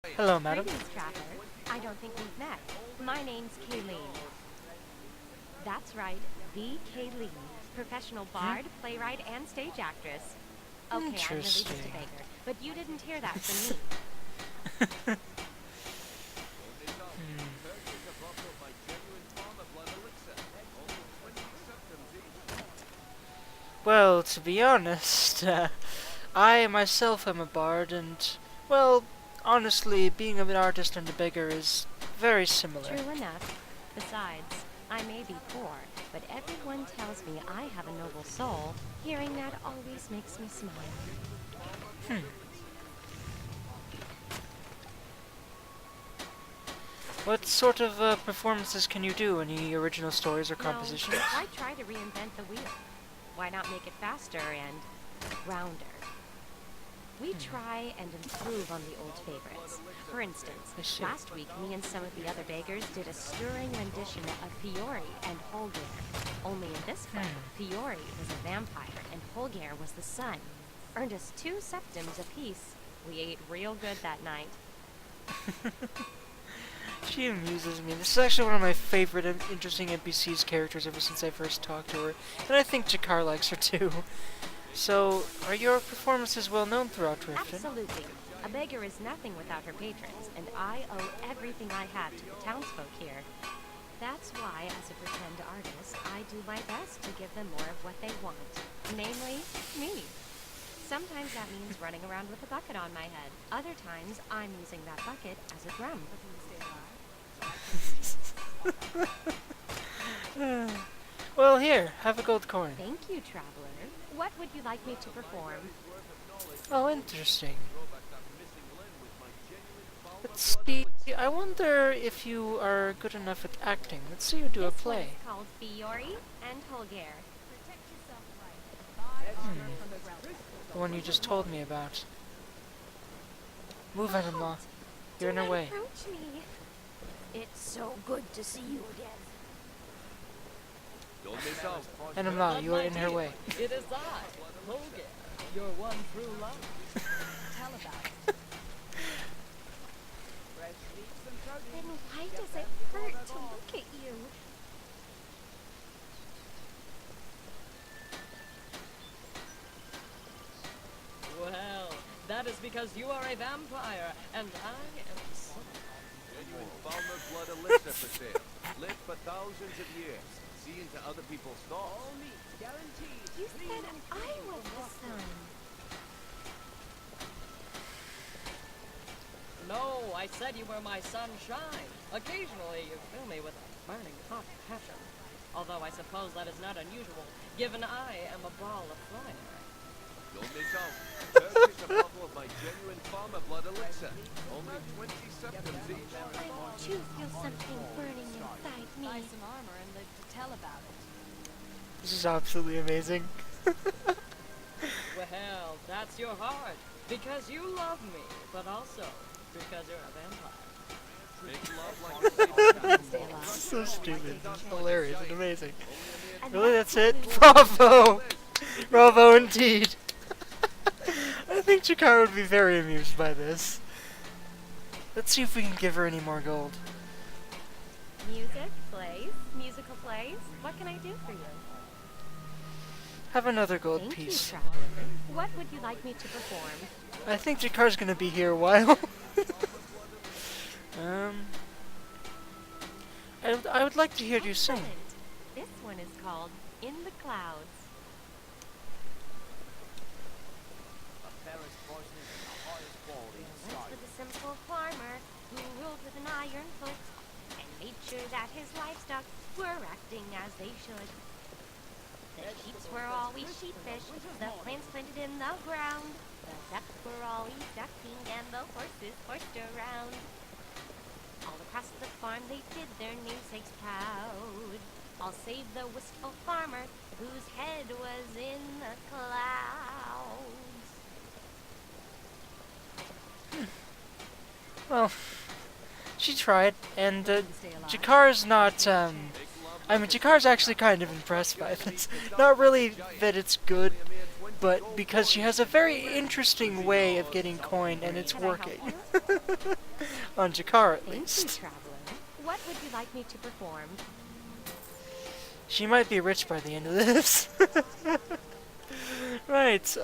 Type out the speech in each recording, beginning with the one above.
Hello, madam. Greetings, traveler. I don't think we've met. My name's Kayleen. That's right, the Kayleen. Professional bard, playwright, and stage actress. Okay, I'm really just a Interesting. beggar, but you didn't hear that from me. Well, to be honest, I myself am a bard, and, well, honestly, being an artist and a beggar is very similar. True enough. Besides, I may be poor, but everyone tells me I have a noble soul. Hearing that always makes me smile. What sort of performances can you do? Any original stories or Well, compositions? why try to reinvent the wheel? Why not make it faster and rounder? We try and improve on the old favorites. For instance, I see. last week me and some of the other beggars did a stirring rendition of Fiore and Holger. Only in this play, Fiore was a vampire and Holger was the sun. Earned us 2 septims apiece. We ate real good that night. She amuses me. This is actually one of my favorite and interesting NPC's characters ever since I first talked to her, and I think Jakar likes her too. So, are your performances well known throughout Riften? Absolutely. A beggar is nothing without her patrons, and I owe everything I have to the townsfolk here. That's why, as a pretend artist, I do my best to give them more of what they want. Namely, me. Sometimes that means running around with a bucket on my head. Other times, I'm using that bucket as a drum. Well, here, have a gold coin. Thank you, traveler. What would you like me to perform? Oh, interesting. Let's see. I wonder if you are good enough at acting. Let's see you do a This one play. is called Fiore and Holger. The one you just told me about. Move, Animal. You're in Do her not way. approach me. It's so good to see you again. Animal, you are in her way. It is I, Holger, your one true love. Tell about it. Then why does it hurt to look at you? Well, that is because you are a vampire, and I am so. Genuine farmer blood elixir for sale. Lit for thousands of years. See into other people's thoughts. All meat, guaranteed. You said I was the sun. No, I said you were my sunshine. Occasionally, you fill me with a burning hot passion. Although I suppose that is not unusual, given I am a ball of fire. Don't miss out. Purchase a bottle of my genuine farmer blood elixir. Only 20 septims each. I too feel something burning inside me. Buy some armor and live to tell about it. This is absolutely amazing. Well, that's your heart. Because you love me, but also because you're a vampire. Make love like Stay alive. So stupid. Hilarious and amazing. And Really, that's it? what we Bravo! Bravo indeed. I think Jakar would be very amused by this. Let's see if we can give her any more gold. Music, plays, musical plays. What can I do for you? Have another gold Thank piece. you, traveler. What would you like me to perform? I think Jakar's gonna be here a while. I would like to hear you sing. Excellent. This one is called In the Clouds. Once was a simple farmer who ruled with an iron foot and made sure that his livestock were acting as they should. The sheep were always sheepfish, the plants planted in the ground, the ducks were always ducking, and the horses horsed around. All across the farm they did their namesakes proud, all save the wistful farmer whose head was in the clouds. Well, she tried, and Jakar's not, I mean, Jakar's actually kind of impressed by this. Not really that it's good, but because she has a very interesting way of getting coin, and it's Can I help working. you? On Jakar, at Thank you, least. traveler. What would you like me to perform? She might be rich by the end of this. Right,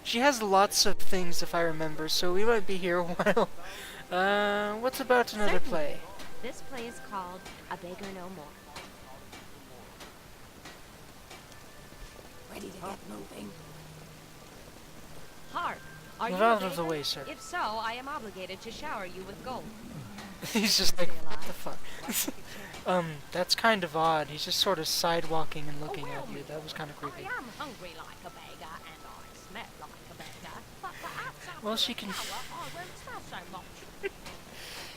she has lots of things, if I remember, so we might be here a while. What's about another Certainly. play? This play is called A Beggar No More. Ready to get moving. Hark! Are Move you a out of the beggar? way, sir. If so, I am obligated to shower you with gold. He's just like, Stay what alive. the fuck? That's kind of odd. He's just sort of sidewalking and looking at you. That was kind of creepy. I am hungry like a beggar, and I smell like a beggar. But perhaps after Well, she a can- shower, I won't smell so much.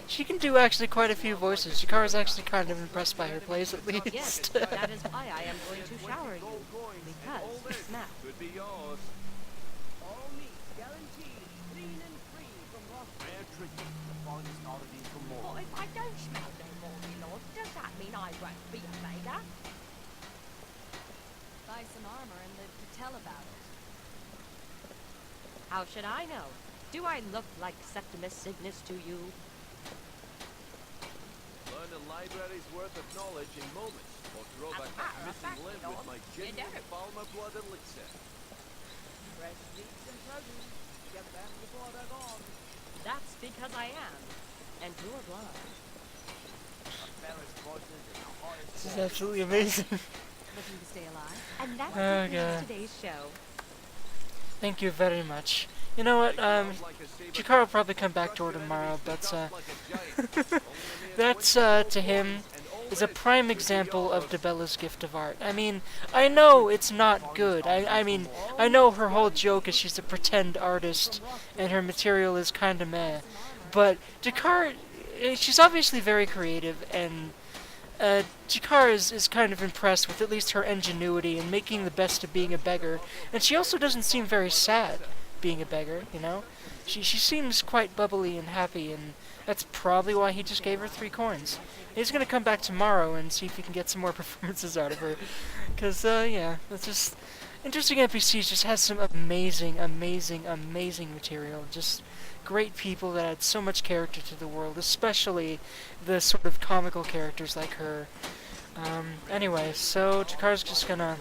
She can do actually quite a few voices. Jakara's actually kind of impressed by her plays, at least. Yes, that is why I am going to shower you. Because you smell. Could be yours. All meat guaranteed clean and free from rust. Rare tricky. The finest oddities from Well, more. if I don't smell no more, my lord, does that mean I won't be a beggar? Buy some armor and live to tell about it. How should I know? Do I look like Septimus Cygnus to you? Learn a library's worth of knowledge in moments, or throw As a back matter that of fact, missing limb you with know, my you genuine don't. Balmer blood elixir. Fresh meats and presents. Get them before they're gone. That's because I am. And you're blind. The fairest voices in the highest This is absolutely amazing. Looking to stay alive. And that Oh, concludes God. today's show. Thank you very much. You know what, Jakar will probably come back to her tomorrow, but, that's, to him, is a prime example of Debella's gift of art. I mean, I know it's not good. I mean, I know her whole joke is she's a pretend artist, and her material is kinda meh. But Jakar, she's obviously very creative, and Jakar is kind of impressed with at least her ingenuity and making the best of being a beggar. And she also doesn't seem very sad being a beggar, you know? She seems quite bubbly and happy, and that's probably why he just gave her 3 coins. He's gonna come back tomorrow and see if he can get some more performances out of her. Cause, yeah, that's just... Interesting NPCs just has some amazing, amazing, amazing material. Just great people that add so much character to the world, especially the sort of comical characters like her. Anyway, so Jakar's just gonna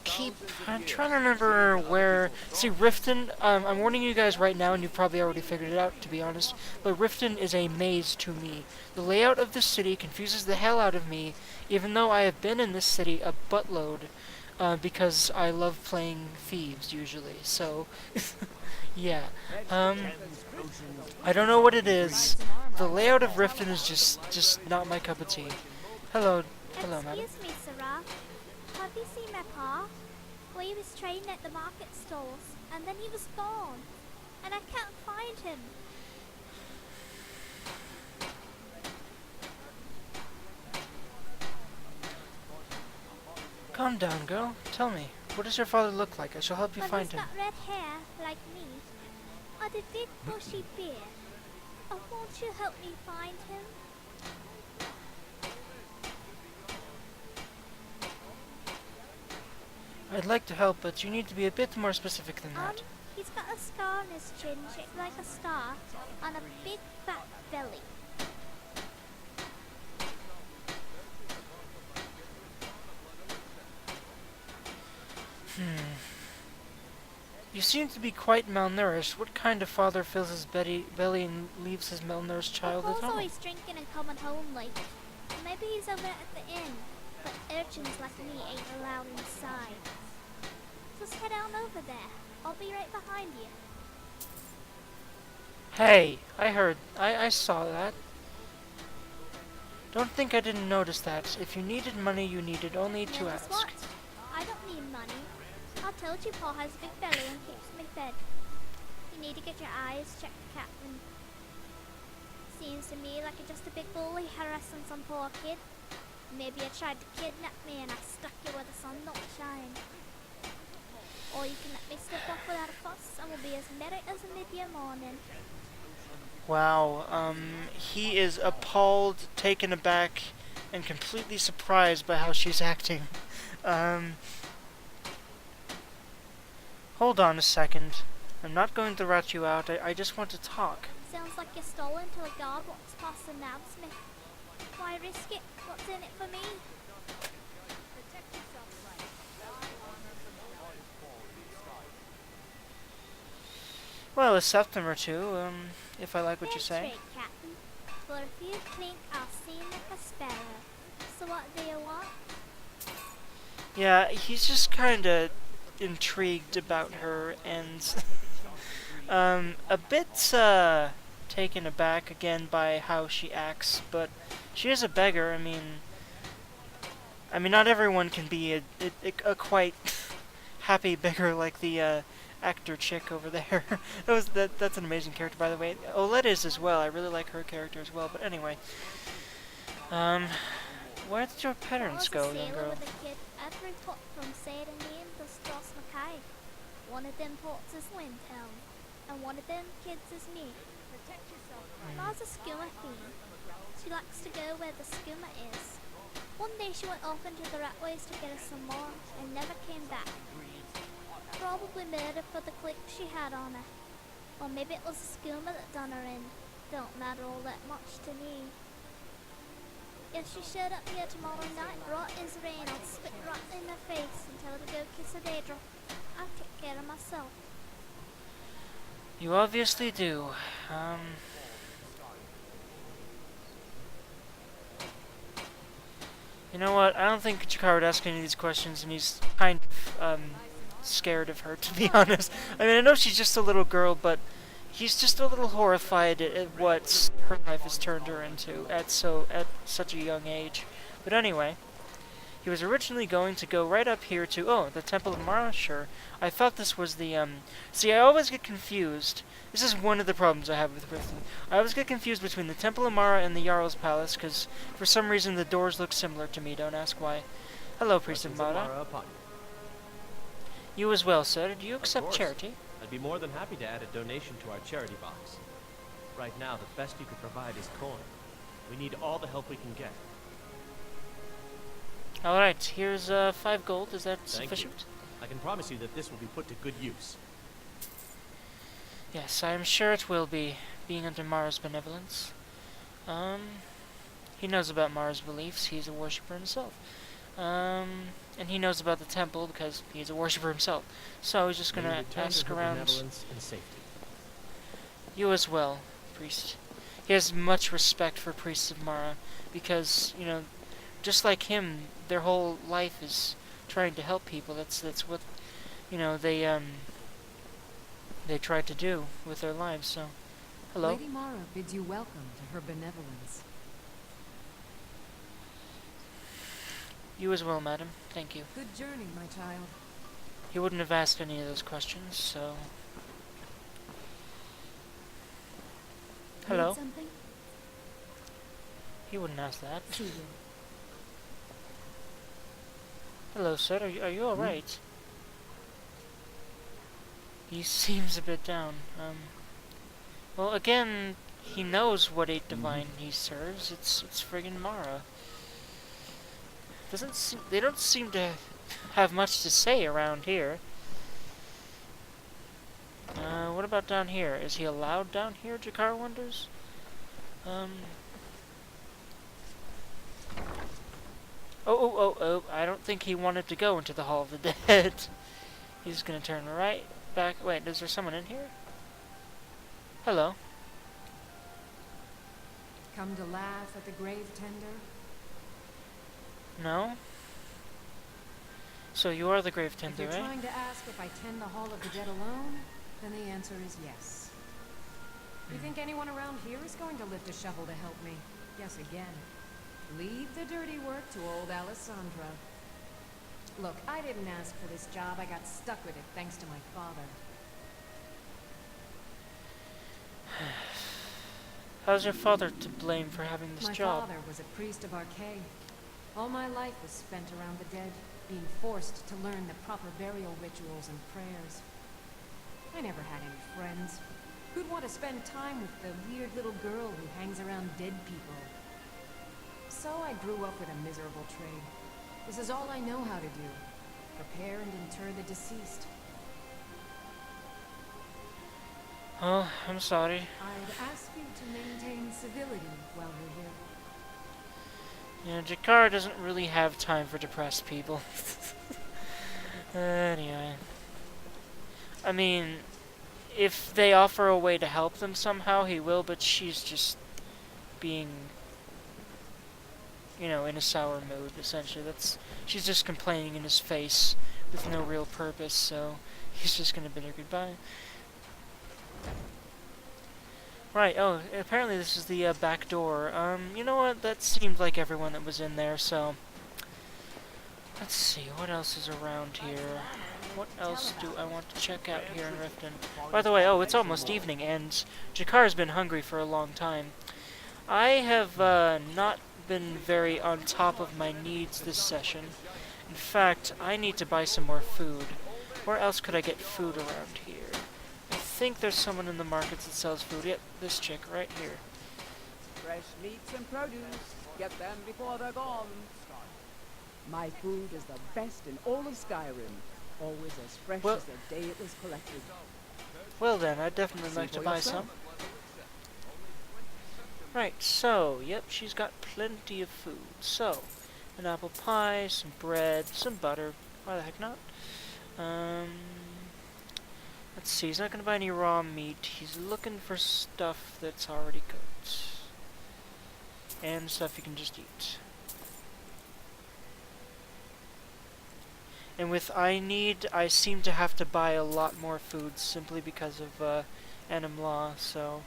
keep... I'm trying to remember where... See, Riften, I'm warning you guys right now, and you've probably already figured it out, to be honest, but Riften is a maze to me. The layout of this city confuses the hell out of me, even though I have been in this city a buttload, because I love playing thieves, usually, so... yeah. I don't know what it is. The layout of Riften is just not my cup of tea. Hello, madam. Excuse me, Sarah. Have you seen my pa? Well, he was trading at the market stalls, and then he was gone. And I can't find him. Calm down, girl. Tell me, what does your father look like? I shall help you But find he's him. got red hair, like me. And a big bushy beard. Oh, won't you help me find him? I'd like to help, but you need to be a bit more specific than that. He's got a scar on his chin shaped like a star, and a big fat belly. You seem to be quite malnourished. What kind of father fills his belly and leaves his malnourished child at Paul's home? always drinking and coming home late. Maybe he's over at the inn, but urchins like me ain't allowed inside. Just head on over there. I'll be right behind you. Hey, I saw that. Don't think I didn't notice that. If you needed money, you needed only to Notice ask. what? I don't need money. I told you Paul has a big belly and keeps me fed. You need to get your eyes checked, Captain. Seems to me like you're just a big bully harassing some poor kid. Maybe you tried to kidnap me and I stuck you where the sun don't shine. Or you can let me slip off without a fuss and we'll be as merry as a mid-year morning. Wow, he is appalled, taken aback, and completely surprised by how she's acting. Hold on a second. I'm not going to rat you out. I just want to talk. Sounds like you're stalling till a guard walks past and nabs me. Why risk it? What's in it for me? Well, a septum or two, if I like what you Fair say. trade, Captain. For a few clink, I'll seem like a sparrow. So what do you want? Yeah, he's just kinda intrigued about her and a bit taken aback again by how she acts, but she is a beggar. I mean, not everyone can be a quite happy beggar like the actor chick over there. That's an amazing character, by the way. Olette is as well. I really like her character as well. But anyway, where did your parents go, young girl? With a kid, every pot from Sadie Name to Stross Mackay. One of them pots is Windhelm, and one of them kids is me. Ma's a skooma fiend. She likes to go where the skooma is. One day she went off into the ratways to get us some more, and never came back. Probably murdered for the click she had on her. Or maybe it was the skooma that done her in. Don't matter all that much to me. If she showed up here tomorrow night, right as rain, I'll spit right in her face and tell her to go kiss a daydrop. I'll take care of myself. You obviously do. You know what? I don't think Jakar would ask any of these questions, and he's kind of scared of her, to be honest. I mean, I know she's just a little girl, but he's just a little horrified at what her life has turned her into at such a young age. But anyway, he was originally going to go right up here to the Temple of Mara. Sure, I thought this was the See, I always get confused. This is one of the problems I have with Riften. I always get confused between the Temple of Mara and the Jarl's Palace, because for some reason the doors look similar to me. Don't ask why. Hello, Priest of Mara. You as well, sir. Do you accept charity? I'd be more than happy to add a donation to our charity box. Right now, the best you could provide is coin. We need all the help we can get. Alright, here's 5 gold. Is that Thank sufficient? you. I can promise you that this will be put to good use. Yes, I am sure it will be, being under Mara's benevolence. He knows about Mara's beliefs. He's a worshipper himself. And he knows about the temple because he's a worshipper himself. So he's just gonna ask around. And safety. You as well, priest. He has much respect for priests of Mara because, you know, just like him, their whole life is trying to help people. That's what, you know, they try to do with their lives. So, hello. Lady Mara bids you welcome to her benevolence. You as well, madam. Thank you. Good journey, my child. He wouldn't have asked any of those questions, so... Hello. Need something? He wouldn't ask that. See you. Hello, sir. Are you alright? He seems a bit down. Well, again, he knows what 8 divine he serves. It's friggin' Mara. They don't seem to have much to say around here. What about down here? Is he allowed down here, Jakar wonders? Oh, I don't think he wanted to go into the Hall of the Dead. He's gonna turn right back. Wait, is there someone in here? Hello. Come to laugh at the grave tender? No? So you are the grave If tender, you're right? trying to ask if I tend the Hall of the Dead alone, then the answer is yes. You think anyone around here is going to lift a shovel to help me? Yes, again. Leave the dirty work to old Alessandra. Look, I didn't ask for this job. I got stuck with it thanks to my father. How's your father to blame for having this My job? father was a priest of Archay. All my life was spent around the dead, being forced to learn the proper burial rituals and prayers. I never had any friends. Who'd want to spend time with the weird little girl who hangs around dead people? So I grew up with a miserable trade. This is all I know how to do. Prepare and inter the deceased. Oh, I'm sorry. I'd ask you to maintain civility while you're here. Yeah, Jakar doesn't really have time for depressed people. Anyway. I mean, if they offer a way to help them somehow, he will, but she's just being, you know, in a sour mood, essentially. She's just complaining in his face with no real purpose, so he's just gonna bid her goodbye. Right, oh, apparently this is the back door. You know what, that seemed like everyone that was in there, so... Let's see, what else is around here? What else do I want to check out here in Riften? By the way, oh, it's almost evening, and Jakar's been hungry for a long time. I have not been very on top of my needs this session. In fact, I need to buy some more food. Where else could I get food around here? I think there's someone in the markets that sells food. Yep, this chick right here. Fresh meats and produce. Get them before they're gone. My food is the best in all of Skyrim. Always as fresh as the day it was collected. Well then, I'd definitely like to buy some. Right, so, yep, she's got plenty of food. So, an apple pie, some bread, some butter. Why the heck not? Let's see, he's not going to buy any raw meat. He's looking for stuff that's already cooked. And stuff you can just eat. And with I seem to have to buy a lot more food simply because of Anim Law, so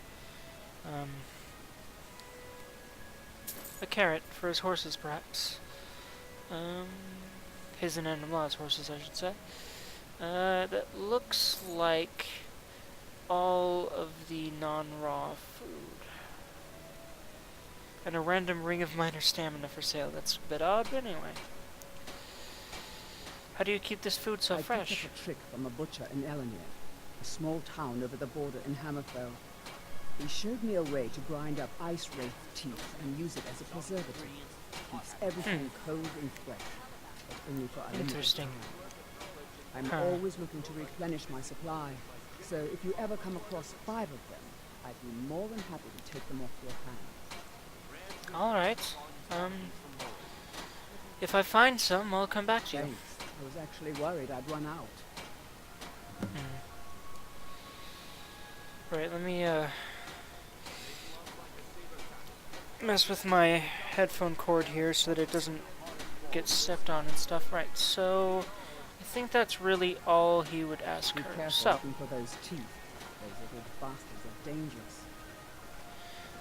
a carrot for his horses, perhaps. His and Anim Law's horses, I should say. That looks like all of the non-raw food. And a random ring of minor stamina for sale. That's a bit odd, but anyway. How do you keep this food so fresh? I picked up a trick from a butcher in Elenir, a small town over the border in Hammerfell. He showed me a way to grind up ice wraith teeth and use it as a preservative. Keeps everything cold and fresh, but only for a limited Interesting. time. I'm always looking to replenish my supply, so if you ever come across 5 of them, I'd be more than happy to take them off your hands. Alright. If I find some, I'll come back to you. Thanks. I was actually worried I'd run out. Right, let me mess with my headphone cord here so that it doesn't get stepped on and stuff. Right, so I think that's really all he would ask Be her. careful So, looking for those teeth. Those little bastards are dangerous.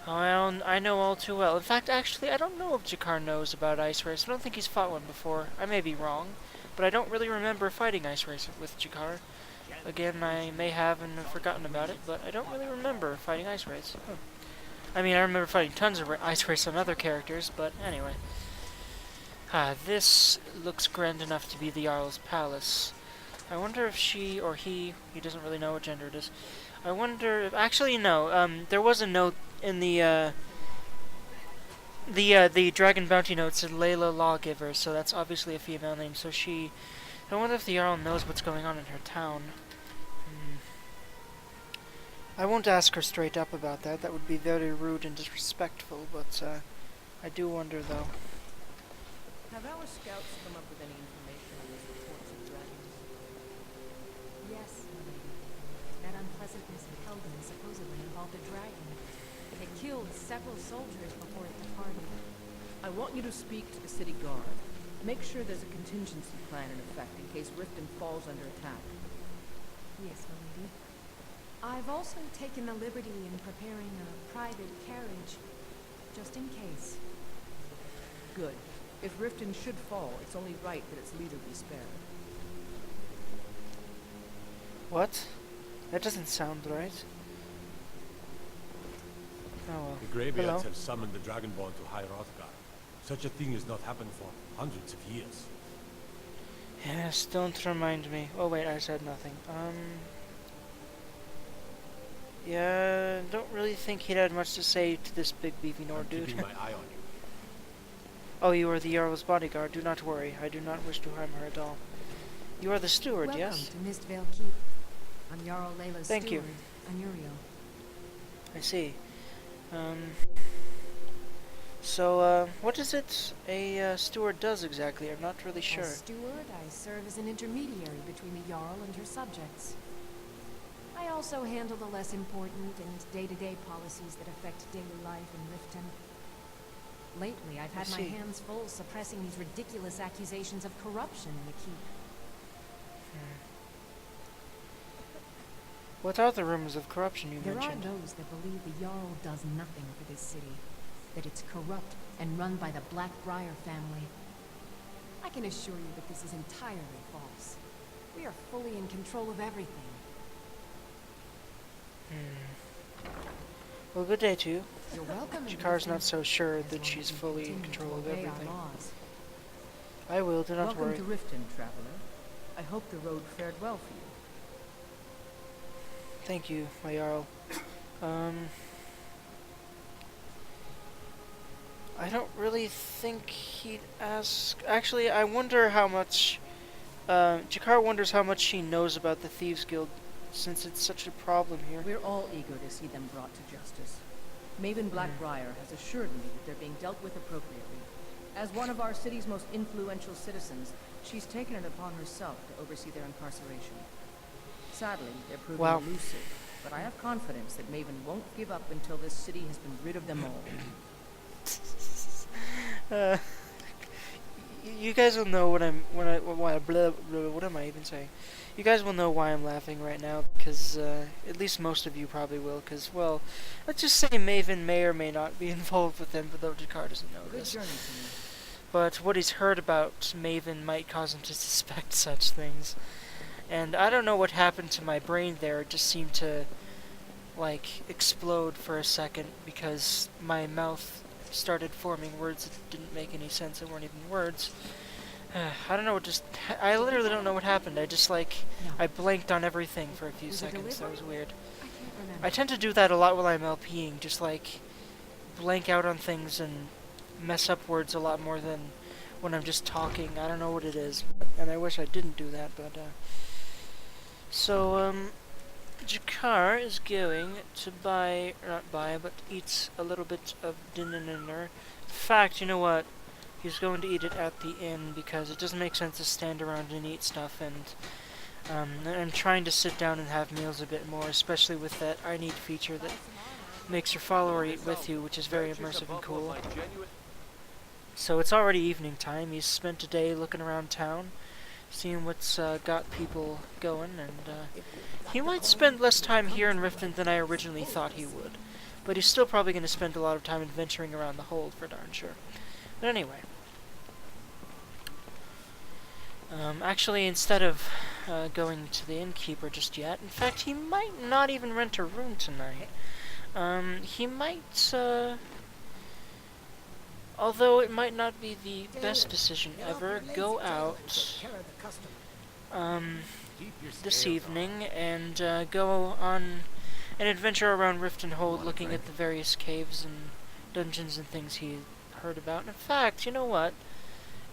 I know all too well. In fact, actually, I don't know if Jakar knows about Ice Race. I don't think he's fought one before. I may be wrong, but I don't really remember fighting Ice Race with Jakar. Again, I may have and have forgotten about it, but I don't really remember fighting Ice Race. I mean, I remember fighting tons of Ice Race on other characters, but anyway. This looks grand enough to be the Jarl's palace. I wonder if she or he doesn't really know what gender it is. I wonder if, actually no, there was a note in the Dragon Bounty note said Layla Lawgiver, so that's obviously a female name, so I wonder if the Jarl knows what's going on in her town. I won't ask her straight up about that, that would be very rude and disrespectful, but I do wonder though. Have our scouts come up with any information on these reports of dragons? Yes, my lady. That unpleasantness in Helgen supposedly involved a dragon. It killed several soldiers before it departed. I want you to speak to the city guard. Make sure there's a contingency plan in effect in case Riften falls under attack. Yes, my lady. I've also taken the liberty in preparing a private carriage, just in case. Good. If Riften should fall, it's only right that its leader be spared. What? That doesn't sound right. Oh well. The Greybeards Hello? have summoned the Dragonborn to High Hrothgar. Such a thing has not happened for hundreds of years. Yes, don't remind me. Oh wait, I said nothing. Yeah, don't really think he'd had much to say to this big beefy Nord I'm dude. keeping my eye on you. Oh, you are the Jarl's bodyguard. Do not worry. I do not wish to harm her at all. You are the steward, Welcome yes? to Mistvale Keep. I'm Jarl Layla's Thank you. steward. Anurio. I see. What is it a steward does exactly? I'm not really sure. As steward, I serve as an intermediary between the Jarl and her subjects. I also handle the less important and day-to-day policies that affect daily life in Riften. Lately, I've had my see. hands full suppressing these ridiculous accusations of corruption in the keep. What are the rumors of corruption you There are mentioned? those that believe the Jarl does nothing for this city, that it's corrupt and run by the Blackbriar family. I can assure you that this is entirely false. We are fully in control of everything. Well, good day to you. You're welcome. Jakar's not so sure As that long she's as you fully in continue to control of obey our everything. laws. I will, do not Welcome worry. to Riften, traveler. I hope the road fared well for you. Thank you, my Jarl. I don't really think he'd ask... Actually, I wonder how much... Jakar wonders how much she knows about the Thieves Guild, since it's such a problem here. We're all eager to see them brought to justice. Maven Blackbriar has assured me that they're being dealt with appropriately. As one of our city's most influential citizens, she's taken it upon herself to oversee their incarceration. Sadly, they're proving Wow. elusive, but I have confidence that Maven won't give up until this city has been rid of them all. You guys will know what what am I even saying? You guys will know why I'm laughing right now, because at least most of you probably will, because, well, let's just say Maven may or may not be involved with them, but though Jakar doesn't know Good this. journey to you. But what he's heard about Maven might cause him to suspect such things. And I don't know what happened to my brain there, it just seemed to, like, explode for a second, because my mouth started forming words that didn't make any sense and weren't even words. I don't know what I literally don't know what happened. I just, like, I blanked on everything for a few Was it seconds. That was delivery? weird. I can't remember. I tend to do that a lot while I'm LPing, just, like, blank out on things and mess up words a lot more than when I'm just talking. I don't know what it is, and I wish I didn't do that, but, Jakar is going to buy, or not buy, but eat a little bit of dinner. In fact, you know what? He's going to eat it at the inn because it doesn't make sense to stand around and eat stuff, and I'm trying to sit down and have meals a bit more, especially with that I need feature that makes your follower eat with you, which is very immersive and cool. So it's already evening time. He's spent a day looking around town, seeing what's got people going, and he might spend less time here in Riften than I originally thought he would. But he's still probably going to spend a lot of time adventuring around the hold, for darn sure. But anyway. Actually, instead of going to the innkeeper just yet, in fact, he might not even rent a room tonight. He might, although it might not be the best decision ever, go out this evening and go on an adventure around Riften Hold, looking at the various caves and dungeons and things he heard about. In fact, you know what?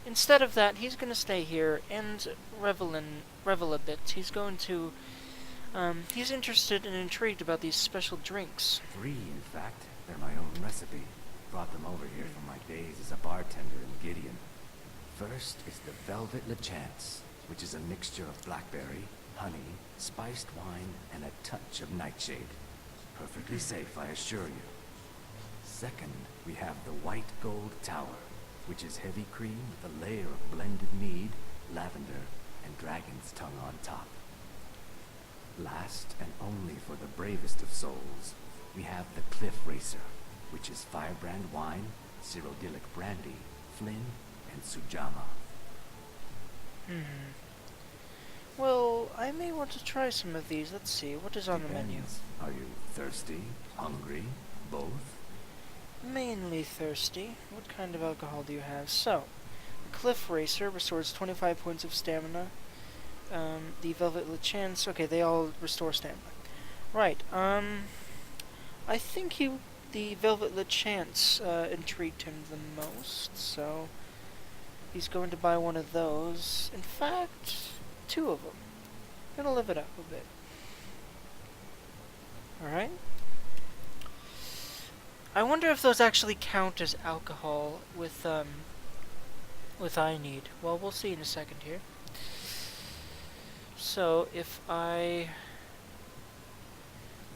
Instead of that, he's going to stay here and revel a bit. He's going to, he's interested and intrigued about these special drinks. 3, in fact. They're my own recipe. Brought them over here from my days as a bartender in Gideon. First is the Velvet Lechance, which is a mixture of blackberry, honey, spiced wine, and a touch of nightshade. Perfectly safe, I assure you. Second, we have the White Gold Tower, which is heavy cream with a layer of blended mead, lavender, and dragon's tongue on top. Last, and only for the bravest of souls, we have the Cliff Racer, which is firebrand wine, cyrodiilic brandy, flin, and sujama. Well, I may want to try some of these. Let's see, what is on the menu? Depends. Are you thirsty, hungry, both? Mainly thirsty. What kind of alcohol do you have? So, the Cliff Racer restores 25 points of stamina. The Velvet Lechance, okay, they all restore stamina. Right, I think the Velvet Lechance intrigued him the most, so he's going to buy one of those. In fact, 2 of them. Gonna live it up a bit. Alright. I wonder if those actually count as alcohol with I need. Well, we'll see in a second here. So, if I...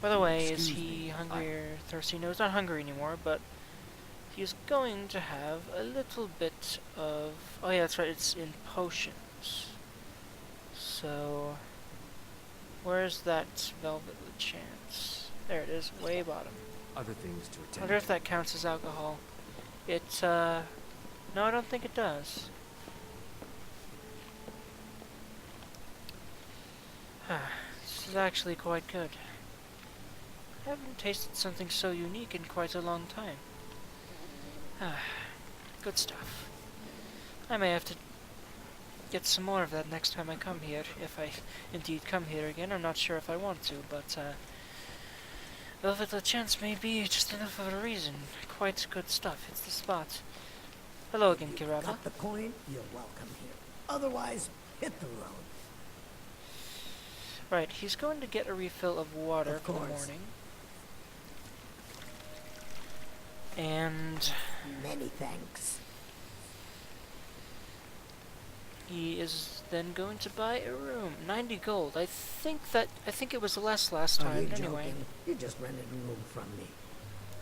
By the way, is he hungry or thirsty? No, he's not hungry anymore, but he's going to have a little bit of... Oh yeah, that's right, it's in potions. So... Where's that Velvet Chance? There it is, way bottom. Other things to I attend. wonder if that counts as alcohol. No, I don't think it does. This is actually quite good. I haven't tasted something so unique in quite a long time. Good stuff. I may have to get some more of that next time I come here, if I indeed come here again. I'm not sure if I want to, but Velvet Chance may be just enough of a reason. Quite good stuff. It's the spot. Hello again, Kiraba. Got the point? You're welcome here. Otherwise, hit the road. Right, he's going to get a refill of water for the morning. And many thanks. he is then going to buy a room. 90 gold. I think it was less last Are time you anyway. joking? You just rented a room from me.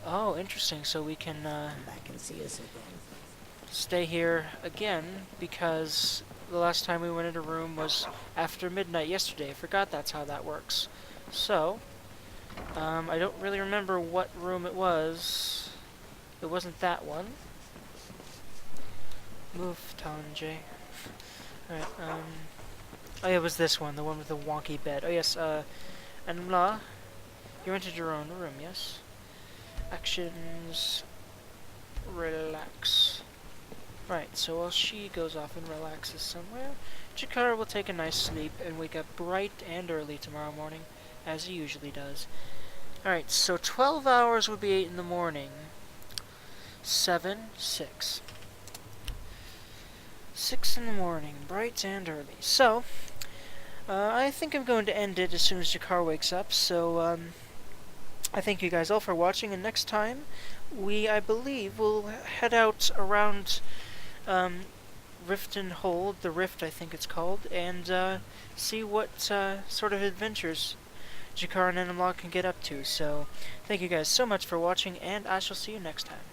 Oh, interesting. So we can Come back and see us again. stay here again, because the last time we went in a room was after midnight yesterday. I forgot that's how that works. So, I don't really remember what room it was. It wasn't that one. Move, Talon J. Alright, oh yeah, it was this one, the one with the wonky bed. Oh yes, Anmla, you entered your own room, yes? Actions, relax. Right, so while she goes off and relaxes somewhere, Jakara will take a nice sleep and wake up bright and early tomorrow morning, as he usually does. Alright, so 12 hours would be 8 in the morning. 7, 6. 6 in the morning, bright and early. So, I think I'm going to end it as soon as Jakar wakes up, so, I thank you guys all for watching, and next time, I believe, will head out around, Riften Hold, the Rift I think it's called, and, see what, sort of adventures Jakar and Enimlaw can get up to. So, thank you guys so much for watching, and I shall see you next time.